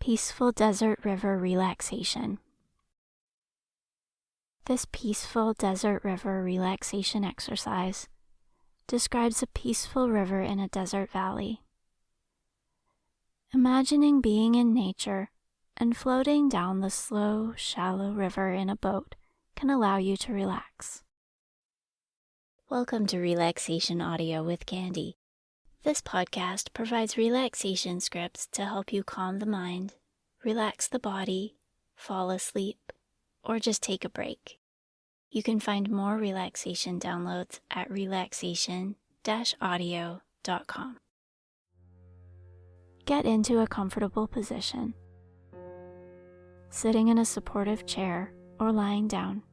Peaceful Desert River Relaxation. This peaceful desert river relaxation exercise describes a peaceful river in a desert valley. Imagining being in nature and floating down the slow, shallow river in a boat can allow you to relax. Welcome to Relaxation Audio with Candy. This podcast provides relaxation scripts to help you calm the mind, relax the body, fall asleep, or just take a break. You can find more relaxation downloads at relaxation-audio.com. Get into a comfortable position, sitting in a supportive chair or lying down.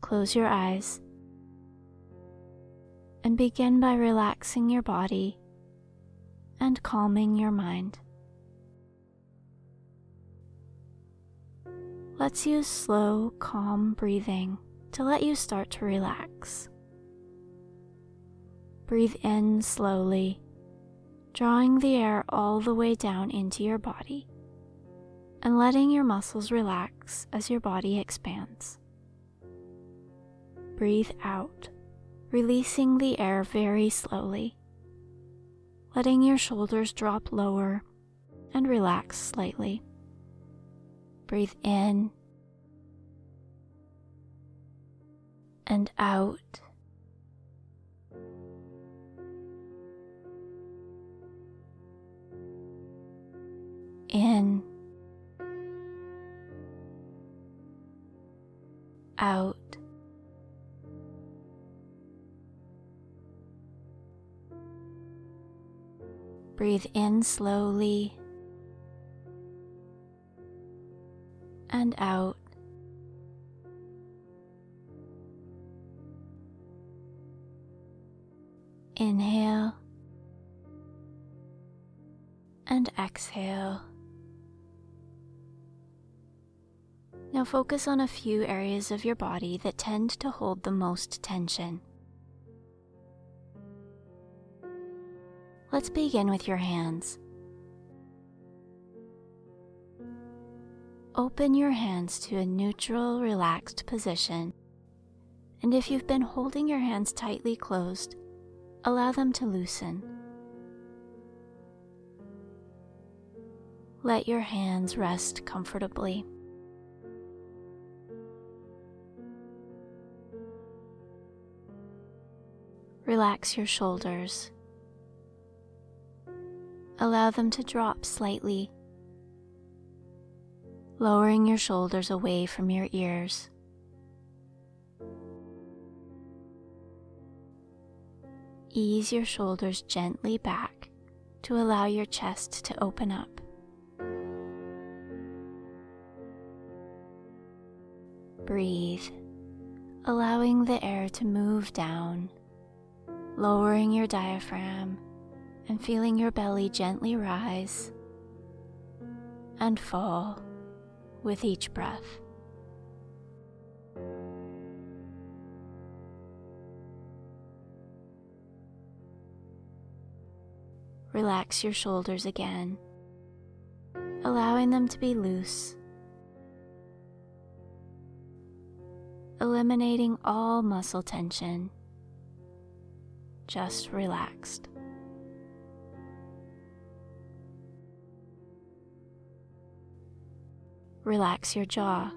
Close your eyes and begin by relaxing your body and calming your mind. Let's use slow, calm breathing to let you start to relax. Breathe in slowly, drawing the air all the way down into your body and letting your muscles relax as your body expands. Breathe out, releasing the air very slowly, letting your shoulders drop lower and relax slightly. Breathe in and out. In, out. Breathe in slowly and out. Inhale and exhale. Now focus on a few areas of your body that tend to hold the most tension. Let's begin with your hands. Open your hands to a neutral, relaxed position, and if you've been holding your hands tightly closed, allow them to loosen. Let your hands rest comfortably. Relax your shoulders. Allow them to drop slightly, lowering your shoulders away from your ears. Ease your shoulders gently back to allow your chest to open up. Breathe, allowing the air to move down, lowering your diaphragm and feeling your belly gently rise and fall with each breath. Relax your shoulders again, allowing them to be loose, eliminating all muscle tension, just relaxed. Relax your jaw.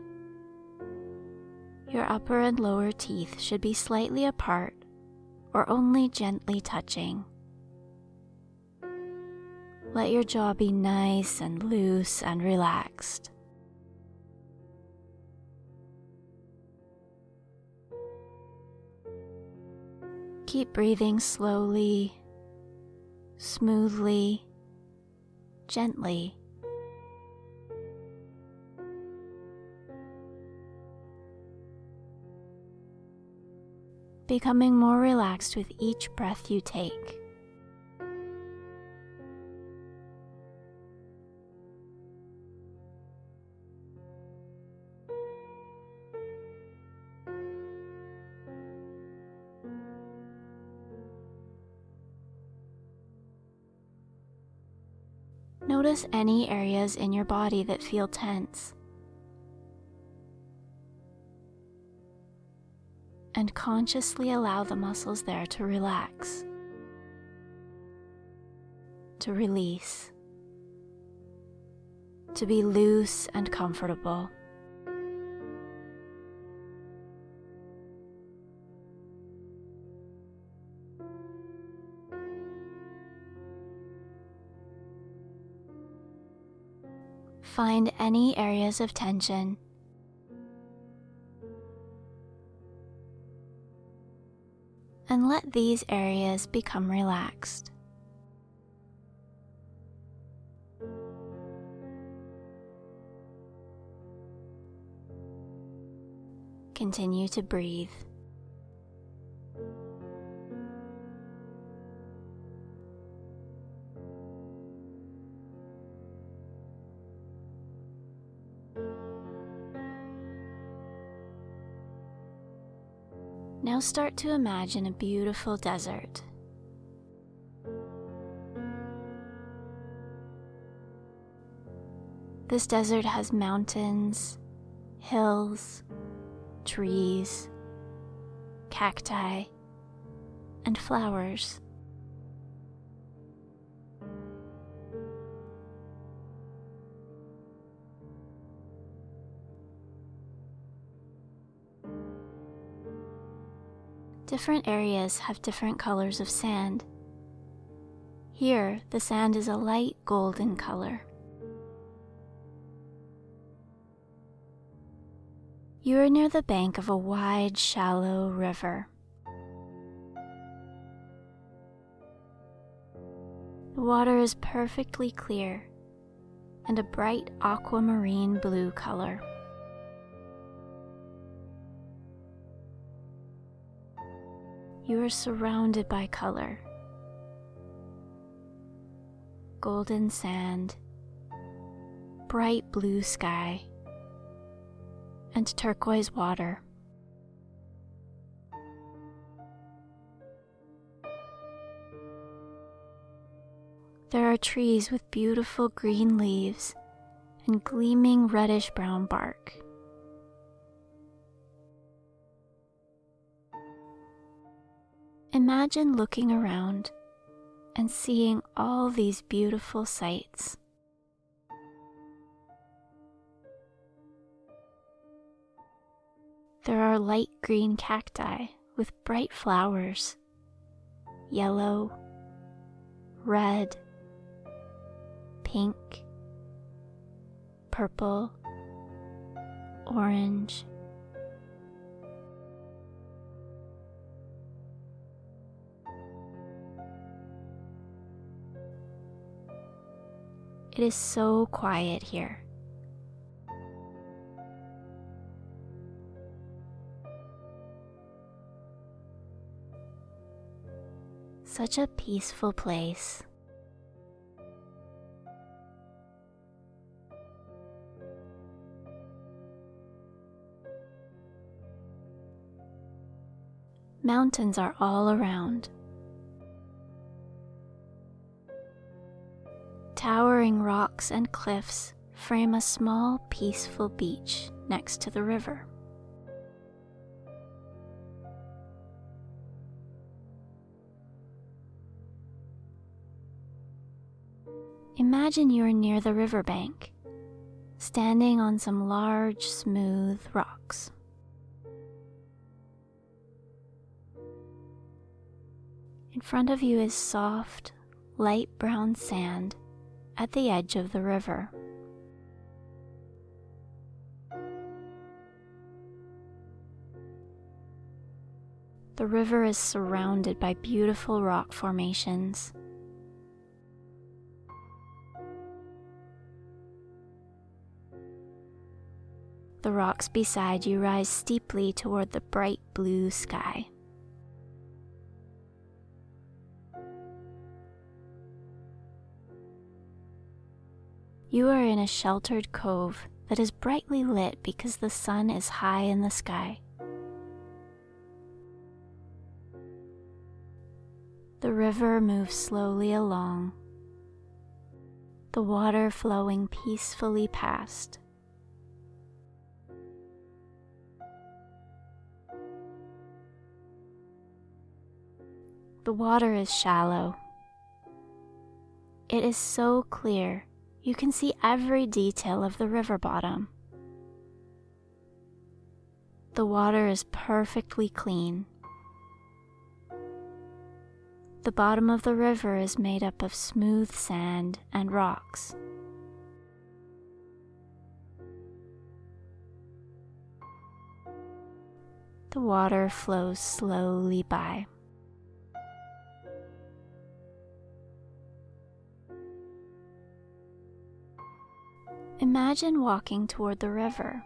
Your upper and lower teeth should be slightly apart or only gently touching. Let your jaw be nice and loose and relaxed. Keep breathing slowly, smoothly, gently. Becoming more relaxed with each breath you take. Notice any areas in your body that feel tense, and consciously allow the muscles there to relax, to release, to be loose and comfortable. Find any areas of tension and let these areas become relaxed. Continue to breathe. Now start to imagine a beautiful desert. This desert has mountains, hills, trees, cacti, and flowers. Different areas have different colors of sand. Here, the sand is a light golden color. You are near the bank of a wide, shallow river. The water is perfectly clear and a bright aquamarine blue color. You are surrounded by color. Golden sand, bright blue sky, and turquoise water. There are trees with beautiful green leaves and gleaming reddish-brown bark. Imagine looking around and seeing all these beautiful sights. There are light green cacti with bright flowers, yellow, red, pink, purple, orange. It is so quiet here. Such a peaceful place. Mountains are all around. Towering rocks and cliffs frame a small, peaceful beach next to the river. Imagine you are near the riverbank, standing on some large, smooth rocks. In front of you is soft, light brown sand at the edge of the river. The river is surrounded by beautiful rock formations. The rocks beside you rise steeply toward the bright blue sky. You are in a sheltered cove that is brightly lit because the sun is high in the sky. The river moves slowly along. the water flowing peacefully past. The water is shallow. It is so clear, you can see every detail of the river bottom. The water is perfectly clean. The bottom of the river is made up of smooth sand and rocks. The water flows slowly by. Imagine walking toward the river.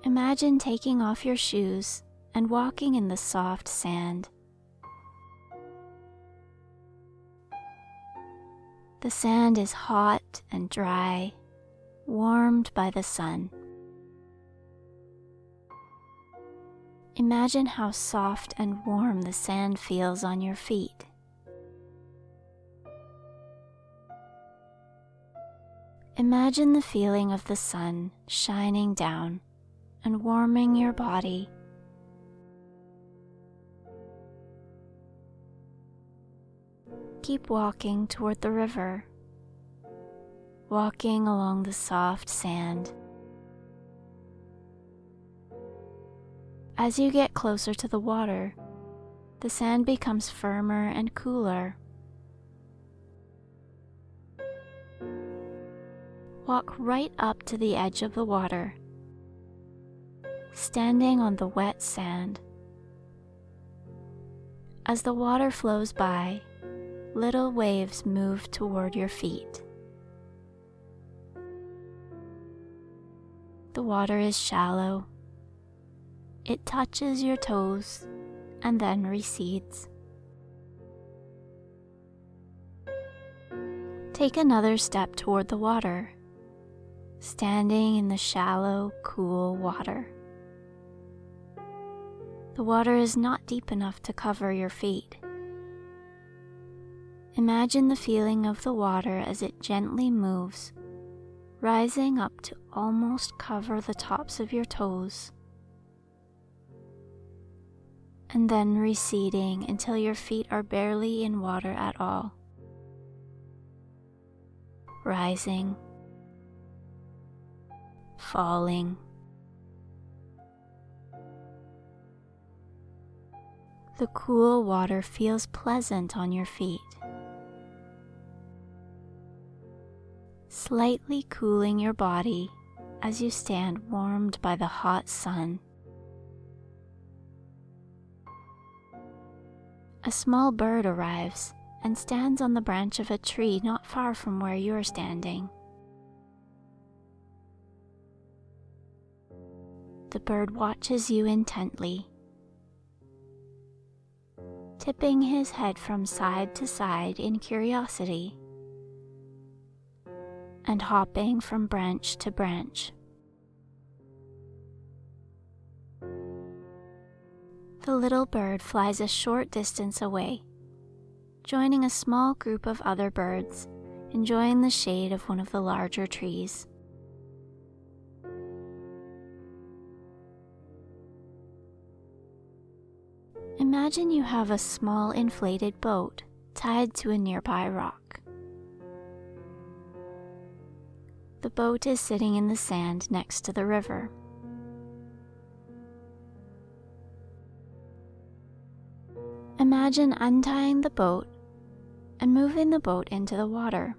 Imagine taking off your shoes and walking in the soft sand. The sand is hot and dry, warmed by the sun. Imagine how soft and warm the sand feels on your feet. Imagine the feeling of the sun shining down and warming your body. Keep walking toward the river, walking along the soft sand. As you get closer to the water, the sand becomes firmer and cooler. Walk right up to the edge of the water, standing on the wet sand. As the water flows by, little waves move toward your feet. The water is shallow. It touches your toes and then recedes. Take another step toward the water, standing in the shallow, cool water. The water is not deep enough to cover your feet. Imagine the feeling of the water as it gently moves, rising up to almost cover the tops of your toes, and then receding until your feet are barely in water at all. Rising, falling. The cool water feels pleasant on your feet, slightly cooling your body as you stand warmed by the hot sun. A small bird arrives and stands on the branch of a tree not far from where you are standing. The bird watches you intently, tipping his head from side to side in curiosity, and hopping from branch to branch. The little bird flies a short distance away, joining a small group of other birds, enjoying the shade of one of the larger trees. Imagine you have a small inflated boat tied to a nearby rock. The boat is sitting in the sand next to the river. Imagine untying the boat and moving the boat into the water.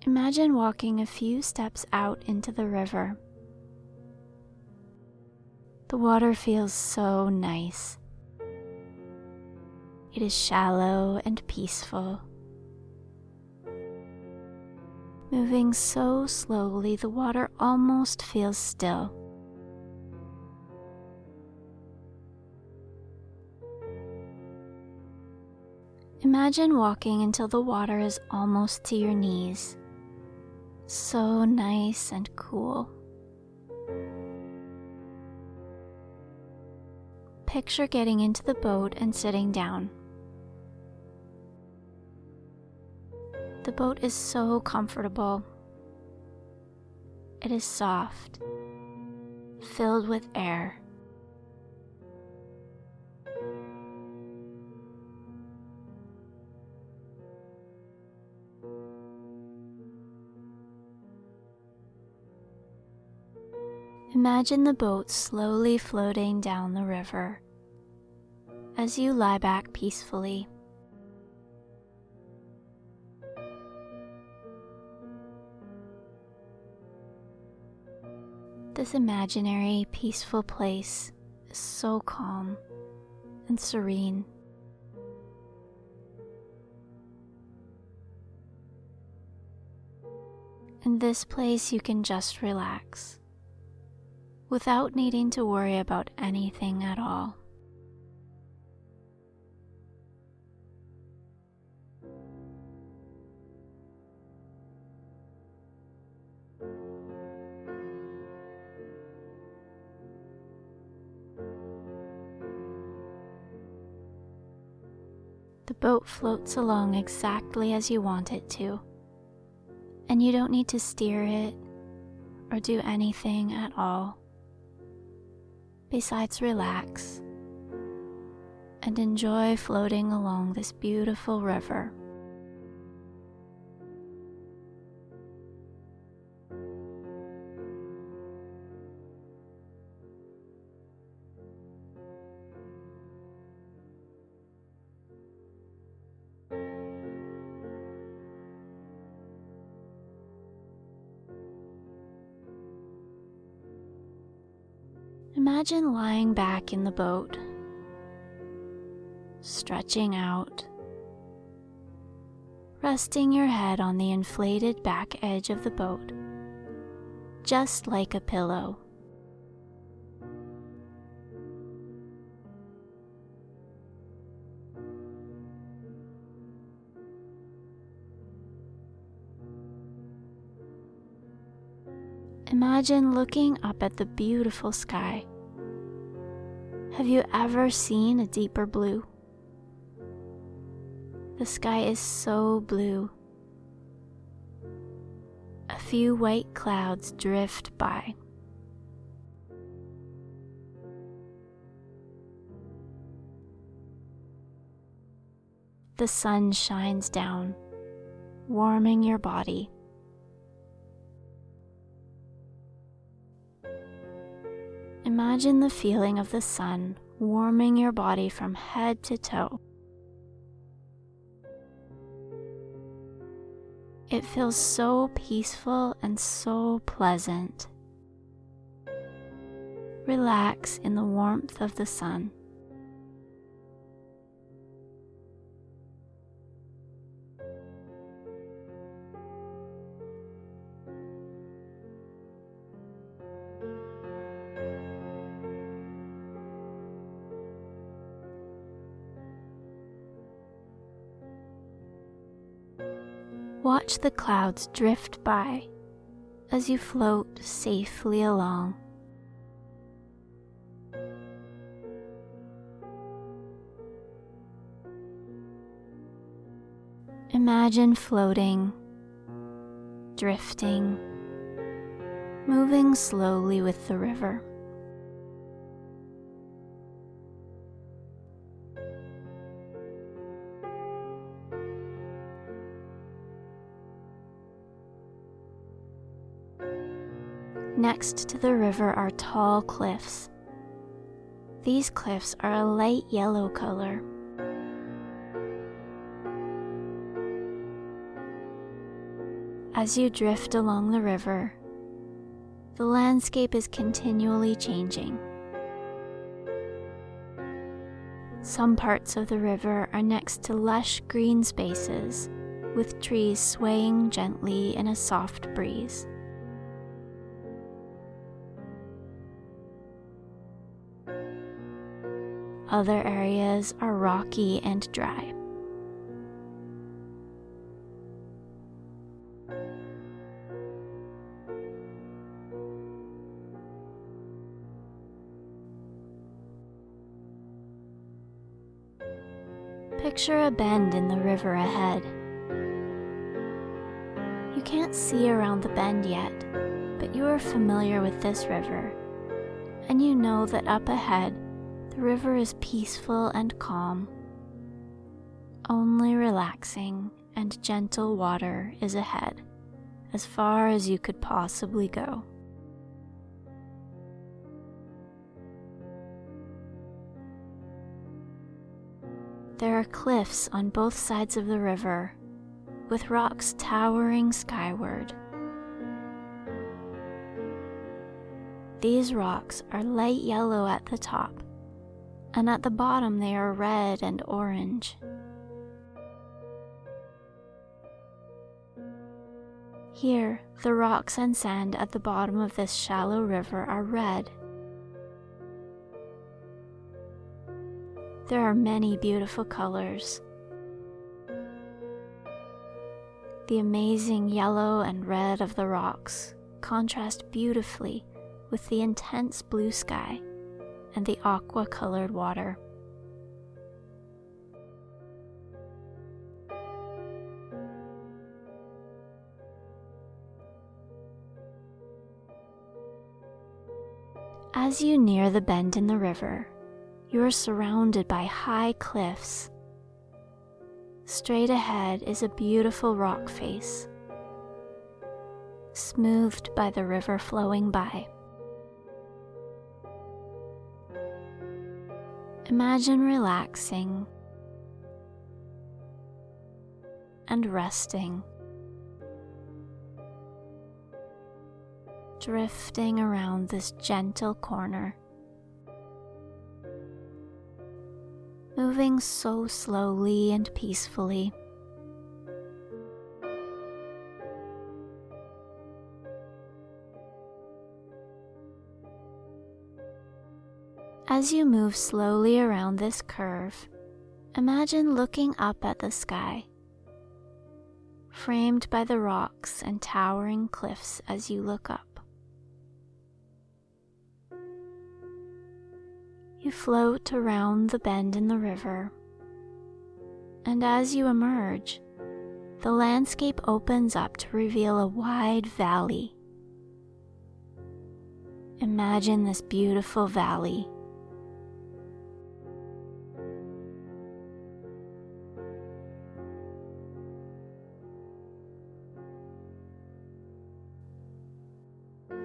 Imagine walking a few steps out into the river. The water feels so nice. It is shallow and peaceful. Moving so slowly, the water almost feels still. Imagine walking until the water is almost to your knees. So nice and cool. Picture getting into the boat and sitting down, The boat is so comfortable. It is soft, filled with air. Imagine the boat slowly floating down the river as you lie back peacefully. This imaginary, peaceful place is so calm and serene. In this place, you can just relax without needing to worry about anything at all. The boat floats along exactly as you want it to, and you don't need to steer it or do anything at all besides relax and enjoy floating along this beautiful river. Imagine lying back in the boat, stretching out, resting your head on the inflated back edge of the boat, just like a pillow. Imagine looking up at the beautiful sky. Have you ever seen a deeper blue? The sky is so blue. A few white clouds drift by. The sun shines down, warming your body. Imagine the feeling of the sun warming your body from head to toe. It feels so peaceful and so pleasant. Relax in the warmth of the sun. Watch the clouds drift by as you float safely along. Imagine floating, drifting, moving slowly with the river. Next to the river are tall cliffs. These cliffs are a light yellow color. As you drift along the river, the landscape is continually changing. Some parts of the river are next to lush green spaces, with trees swaying gently in a soft breeze. Other areas are rocky and dry. Picture a bend in the river ahead. You can't see around the bend yet, but you are familiar with this river, and you know that up ahead, the river is peaceful and calm. Only relaxing and gentle water is ahead, as far as you could possibly go. There are cliffs on both sides of the river, with rocks towering skyward. These rocks are light yellow at the top, and at the bottom they are red and orange. Here, the rocks and sand at the bottom of this shallow river are red. There are many beautiful colors. The amazing yellow and red of the rocks contrast beautifully with the intense blue sky and the aqua-colored water. As you near the bend in the river, you are surrounded by high cliffs. Straight ahead is a beautiful rock face, smoothed by the river flowing by. Imagine relaxing and resting, drifting around this gentle corner, moving so slowly and peacefully. As you move slowly around this curve, imagine looking up at the sky, framed by the rocks and towering cliffs as you look up. You float around the bend in the river, and as you emerge, the landscape opens up to reveal a wide valley. Imagine this beautiful valley.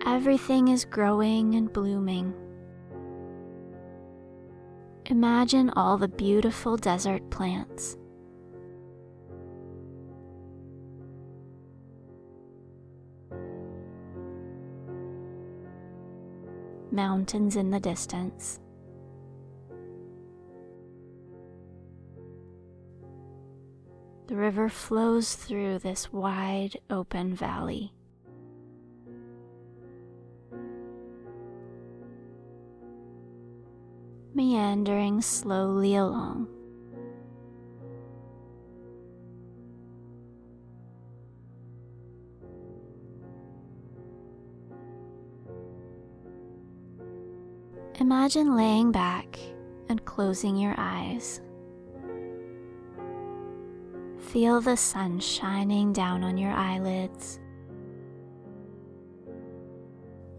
Everything is growing and blooming. Imagine all the beautiful desert plants. Mountains in the distance. The river flows through this wide open valley. Meandering slowly along. Imagine laying back and closing your eyes. Feel the sun shining down on your eyelids.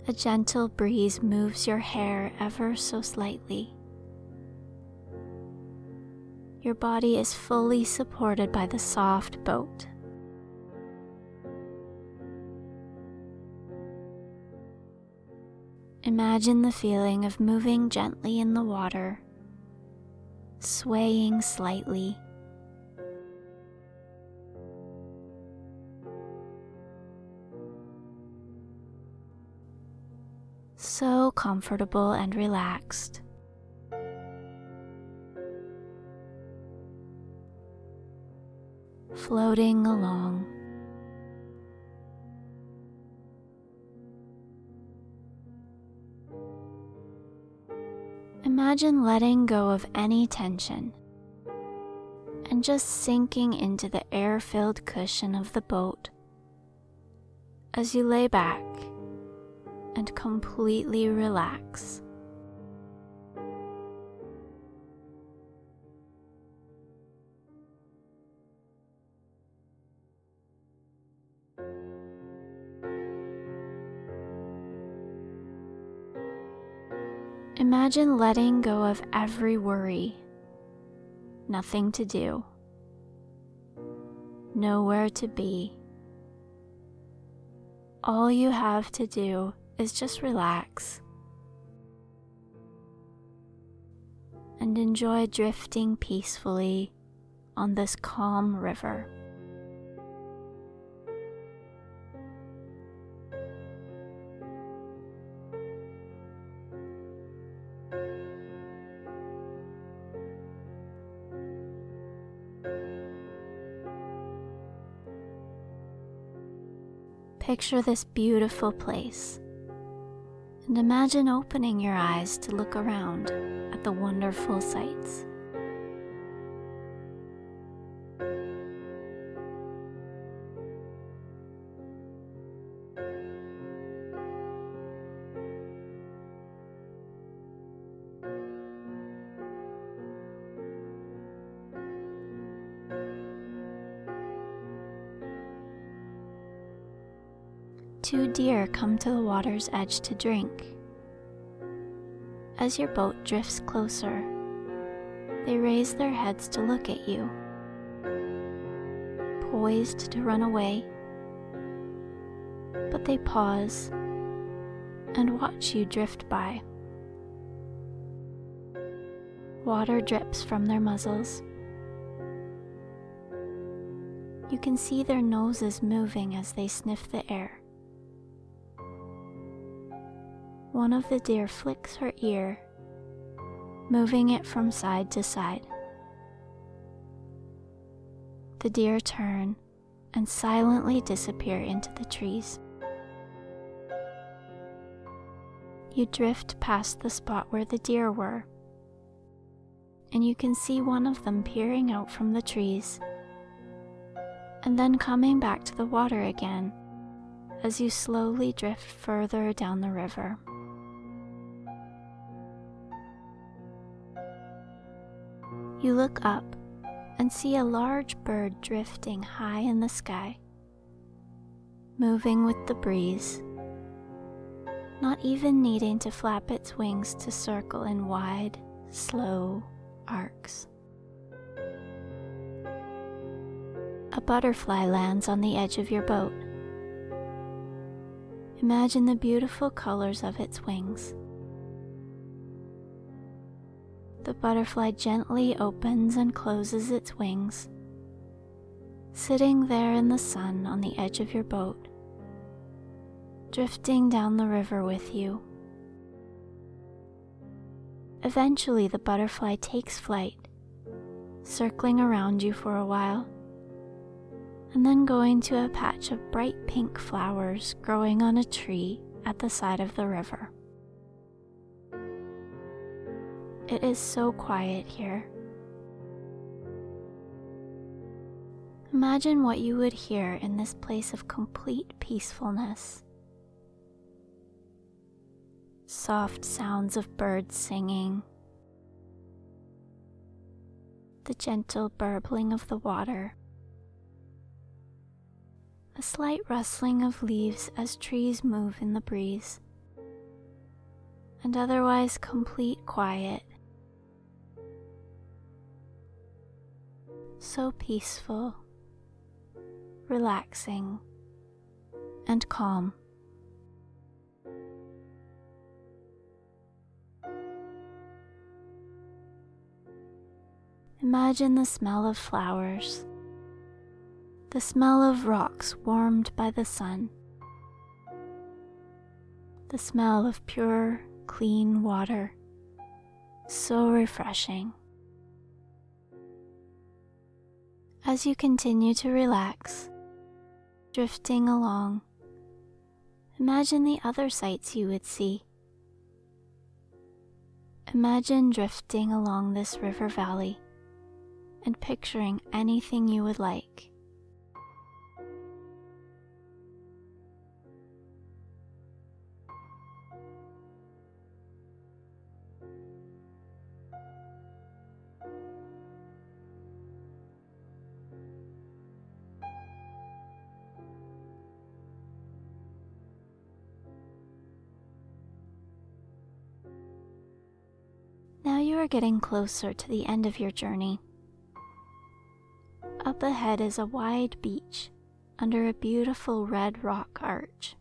A gentle breeze moves your hair ever so slightly. Your body is fully supported by the soft boat. Imagine the feeling of moving gently in the water, swaying slightly. So comfortable and relaxed. Floating along. Imagine letting go of any tension and just sinking into the air-filled cushion of the boat as you lay back and completely relax. Imagine letting go of every worry, nothing to do, nowhere to be. All you have to do is just relax and enjoy drifting peacefully on this calm river. Picture this beautiful place and imagine opening your eyes to look around at the wonderful sights. Two deer come to the water's edge to drink. As your boat drifts closer, they raise their heads to look at you, poised to run away, but they pause and watch you drift by. Water drips from their muzzles. You can see their noses moving as they sniff the air. One of the deer flicks her ear, moving it from side to side. The deer turn and silently disappear into the trees. You drift past the spot where the deer were, and you can see one of them peering out from the trees, and then coming back to the water again as you slowly drift further down the river. You look up and see a large bird drifting high in the sky, moving with the breeze, not even needing to flap its wings to circle in wide, slow arcs. A butterfly lands on the edge of your boat. Imagine the beautiful colors of its wings. The butterfly gently opens and closes its wings, sitting there in the sun on the edge of your boat, drifting down the river with you. Eventually, the butterfly takes flight, circling around you for a while, and then going to a patch of bright pink flowers growing on a tree at the side of the river. It is so quiet here. Imagine what you would hear in this place of complete peacefulness. Soft sounds of birds singing, the gentle burbling of the water, a slight rustling of leaves as trees move in the breeze, and otherwise complete quiet. So peaceful, relaxing, and calm. Imagine the smell of flowers, the smell of rocks warmed by the sun, the smell of pure, clean water, so refreshing. As you continue to relax, drifting along, imagine the other sights you would see. Imagine drifting along this river valley and picturing anything you would like. you are getting closer to the end of your journey. Up ahead is a wide beach under a beautiful red rock arch.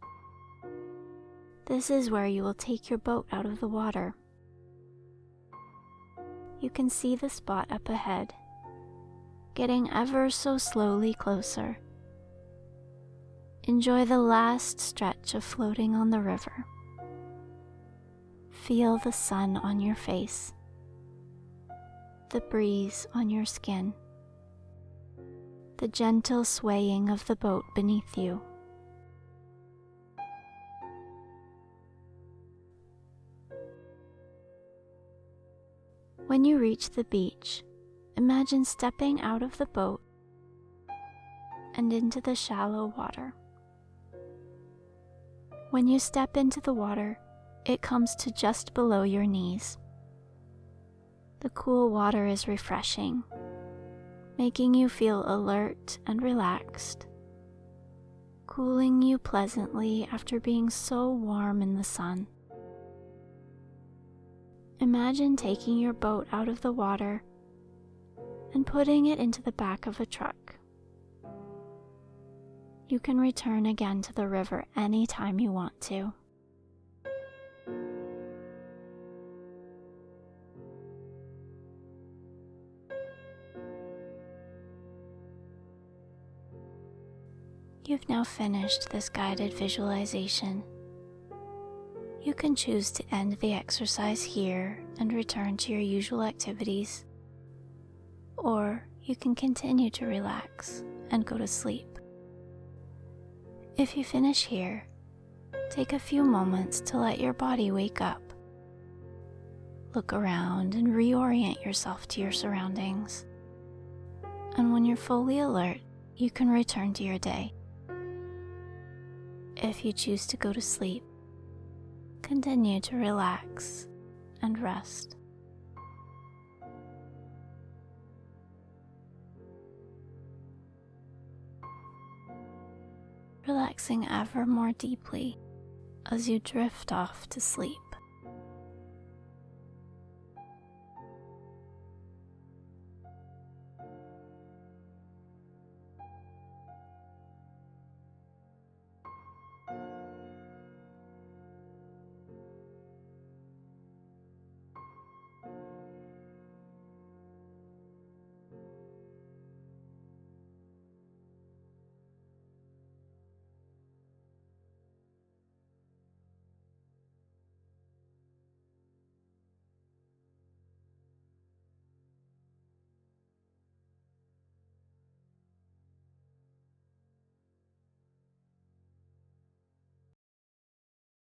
This is where you will take your boat out of the water. You can see the spot up ahead, getting ever so slowly closer. Enjoy the last stretch of floating on the river. Feel the sun on your face, the breeze on your skin, the gentle swaying of the boat beneath you. When you reach the beach, imagine stepping out of the boat and into the shallow water. When you step into the water, it comes to just below your knees. The cool water is refreshing, making you feel alert and relaxed, cooling you pleasantly after being so warm in the sun. Imagine taking your boat out of the water and putting it into the back of a truck. You can return again to the river anytime you want to. You've now finished this guided visualization. You can choose to end the exercise here and return to your usual activities, or you can continue to relax and go to sleep. If you finish here, take a few moments to let your body wake up. Look around and reorient yourself to your surroundings. And when you're fully alert, you can return to your day. If you choose to go to sleep, continue to relax and rest. Relaxing ever more deeply as you drift off to sleep.